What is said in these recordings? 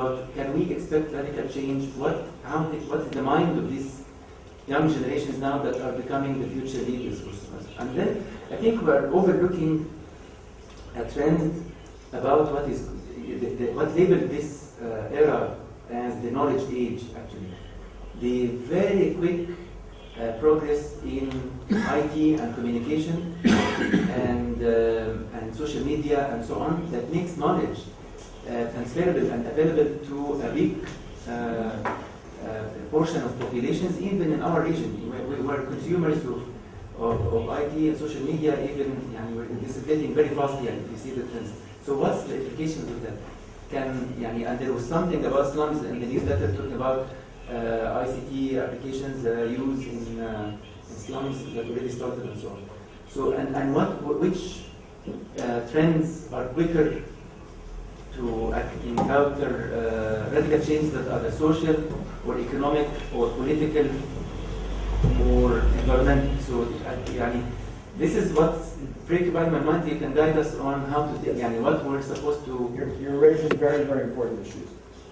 about can we expect radical change? What is the mind of these young generations now that are becoming the future leaders for us? And then I think we're overlooking a trend about what is what labeled this era as the knowledge age, actually. The very quick progress in IT and communication and social media and so on that makes knowledge transferable and available to a big portion of populations, even in our region. We're consumers of IT and social media, even this is getting very fast here, if you see the trends. So what's the implications of that? And there was something about slums in the newsletter talking about ICT applications used in slums that already started and so on. So which trends are quicker to encounter radical change that are social or economic or political or environmental? So this is what's preoccupying my mind. You can guide us on how to what we're supposed to. You're raising very, very important issues.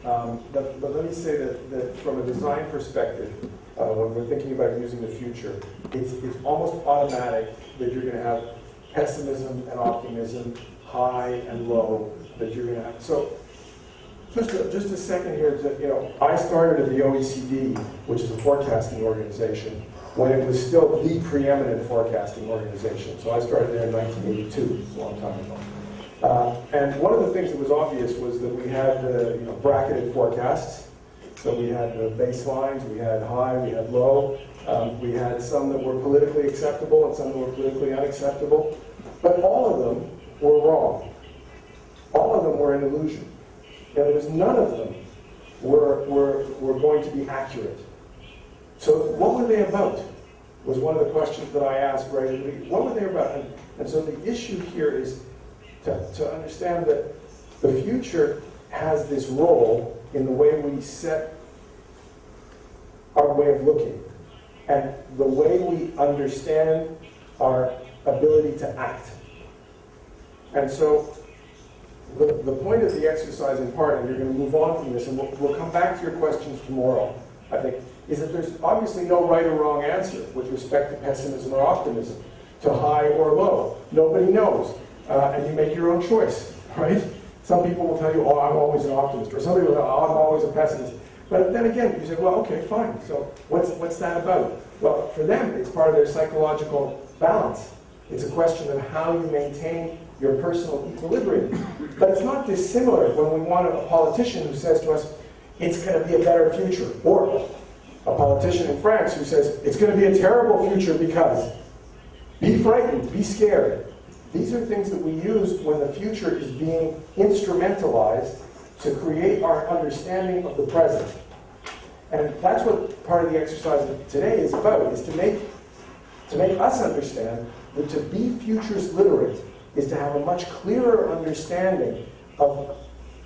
But let me say that from a design perspective, when we're thinking about using the future, it's almost automatic that you're going to have pessimism and optimism, high and low, that you're going to have. So just a second here, I started at the OECD, which is a forecasting organization, when it was still the preeminent forecasting organization. So I started there in 1982, a long time ago. And one of the things that was obvious was that we had bracketed forecasts. So we had baselines, we had high, we had low. We had some that were politically acceptable and some that were politically unacceptable. But all of them were wrong. All of them were an illusion. In other words, none of them were going to be accurate. So what were they about? Was one of the questions that I asked regularly. What were they about? And so the issue here is to understand that the future has this role in the way we set our way of looking and the way we understand our ability to act. And so the point of the exercise in part, and you're going to move on from this, and we'll come back to your questions tomorrow, I think, is that there's obviously no right or wrong answer with respect to pessimism or optimism, to high or low. Nobody knows. And you make your own choice, right? Some people will tell you, oh, I'm always an optimist, or some people will tell you, oh, I'm always a pessimist. But then again, you say, well, okay, fine. So what's that about? Well, for them, it's part of their psychological balance. It's a question of how you maintain your personal equilibrium. But it's not dissimilar when we want a politician who says to us, it's going to be a better future, or a politician in France who says, it's going to be a terrible future because. Be frightened, be scared. These are things that we use when the future is being instrumentalized to create our understanding of the present. And that's what part of the exercise today is about, is to make us understand that to be futures literate is to have a much clearer understanding of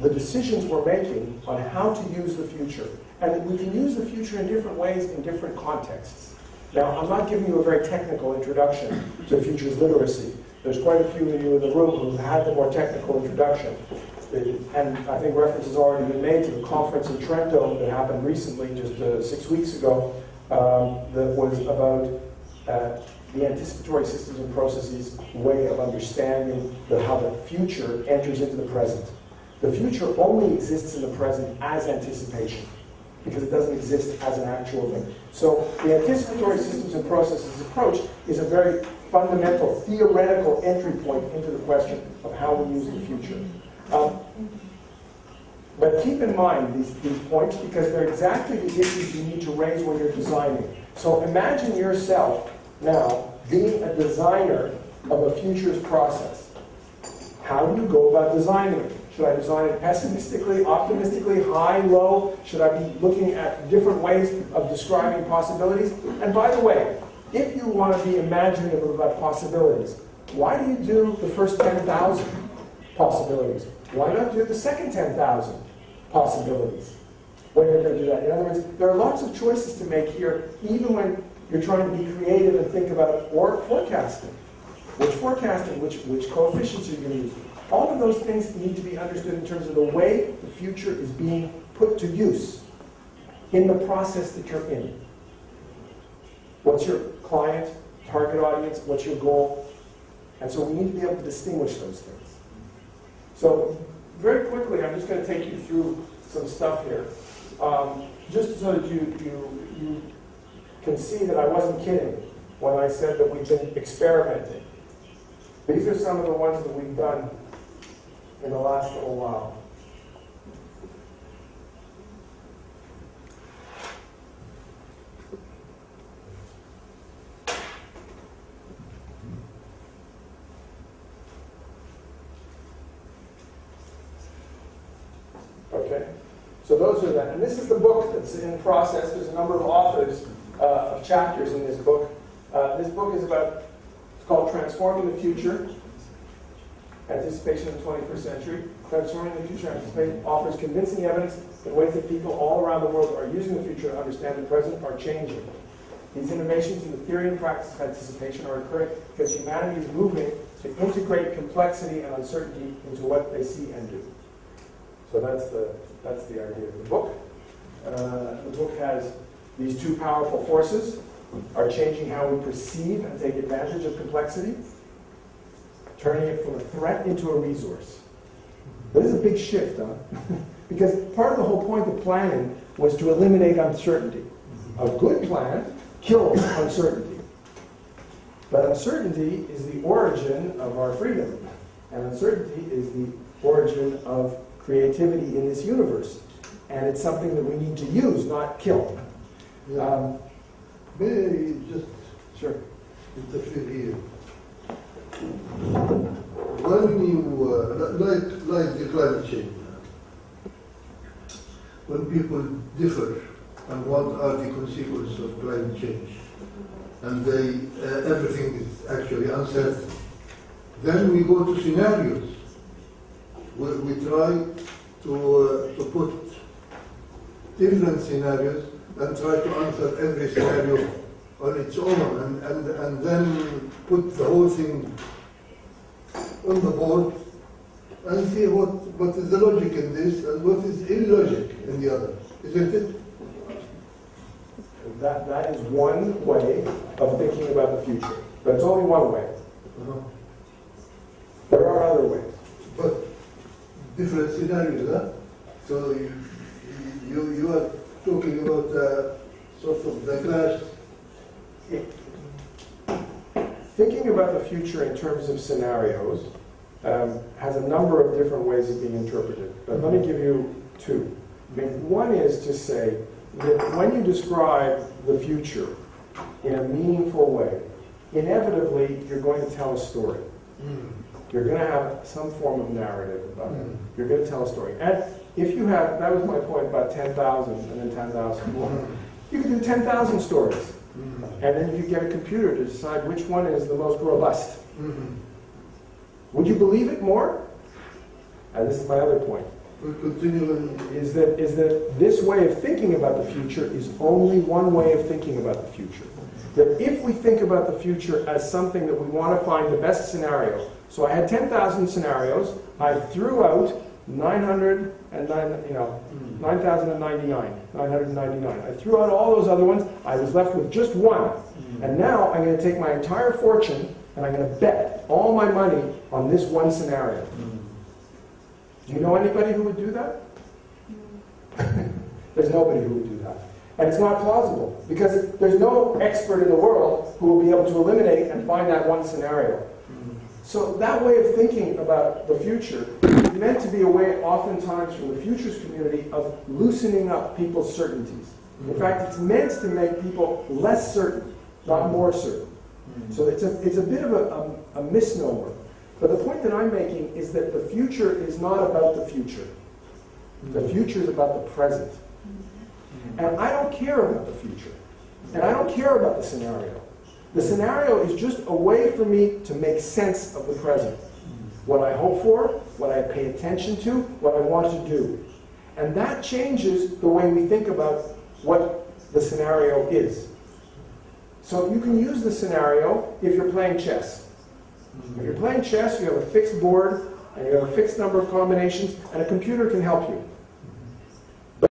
the decisions we're making on how to use the future. And that we can use the future in different ways in different contexts. Now, I'm not giving you a very technical introduction to futures literacy. There's quite a few of you in the room who've had the more technical introduction. And I think reference has already been made to the conference in Trento that happened recently, just 6 weeks ago, that was about the anticipatory systems and processes way of understanding how the future enters into the present. The future only exists in the present as anticipation, because it doesn't exist as an actual thing. So the anticipatory systems and processes approach is a very fundamental, theoretical entry point into the question of how we use the future. But keep in mind these points, because they're exactly the issues you need to raise when you're designing. So imagine yourself now being a designer of a futures process. How do you go about designing it? Should I design it pessimistically, optimistically, high, low? Should I be looking at different ways of describing possibilities? And by the way, if you want to be imaginative about possibilities, why do you do the first 10,000 possibilities? Why not do the second 10,000 possibilities when you're going to do that? In other words, there are lots of choices to make here, even when you're trying to be creative and think about forecasting. Which forecasting, which coefficients are you going to use? All of those things need to be understood in terms of the way the future is being put to use in the process that you're in. What's your client, target audience, what's your goal? And so we need to be able to distinguish those things. So very quickly, I'm just going to take you through some stuff here. Just so that you can see that I wasn't kidding when I said that we've been experimenting. These are some of the ones that we've done in the last little while. Okay, so those are that. And this is the book that's in process. There's a number of authors of chapters in this book. This book is about, it's called Transforming the Future, Anticipation of the 21st Century. Transforming the Future Anticipation offers convincing evidence in ways that people all around the world are using the future to understand the present are changing. These innovations in the theory and practice of anticipation are occurring because humanity is moving to integrate complexity and uncertainty into what they see and do. So that's the idea of the book. The book has these two powerful forces are changing how we perceive and take advantage of complexity, turning it from a threat into a resource. This is a big shift, huh? Because part of the whole point of planning was to eliminate uncertainty. A good plan kills uncertainty. But uncertainty is the origin of our freedom. And uncertainty is the origin of creativity in this universe. And it's something that we need to use, not kill. Yeah. May I just Sure. interfere here? When you, like the climate change, when people differ on what are the consequences of climate change, and everything is actually uncertain, then we go to scenarios. We try to put different scenarios and try to answer every scenario on its own, and then put the whole thing on the board and see what is the logic in this and what is illogic in the other, isn't it? That is one way of thinking about the future. But it's only one way. There are other ways. But different scenarios, huh? So you are talking about sort of the clash. Thinking about the future in terms of scenarios has a number of different ways of being interpreted. But let me give you two. I mean, one is to say that when you describe the future in a meaningful way, inevitably you're going to tell a story. You're going to have some form of narrative about it. You're going to tell a story. And if you have, that was my point about 10,000 and then 10,000 more. You can do 10,000 stories. And then you get a computer to decide which one is the most robust. Would you believe it more? And this is my other point. We'll continue. Is that this way of thinking about the future is only one way of thinking about the future. That if we think about the future as something that we want to find the best scenario, so I had 10,000 scenarios, I threw out 9,099. I threw out all those other ones, I was left with just one. And now I'm going to take my entire fortune and I'm going to bet all my money on this one scenario. Do you know anybody who would do that? There's nobody who would do that. And it's not plausible, because there's no expert in the world who will be able to eliminate and find that one scenario. So that way of thinking about the future is meant to be a way, oftentimes from the futures community, of loosening up people's certainties. In fact, it's meant to make people less certain, not more certain. So it's a bit of a misnomer. But the point that I'm making is that the future is not about the future. The future is about the present. And I don't care about the future. And I don't care about the scenario. The scenario is just a way for me to make sense of the present. What I hope for, what I pay attention to, what I want to do. And that changes the way we think about what the scenario is. So you can use the scenario if you're playing chess. If you're playing chess, you have a fixed board, and you have a fixed number of combinations, and a computer can help you.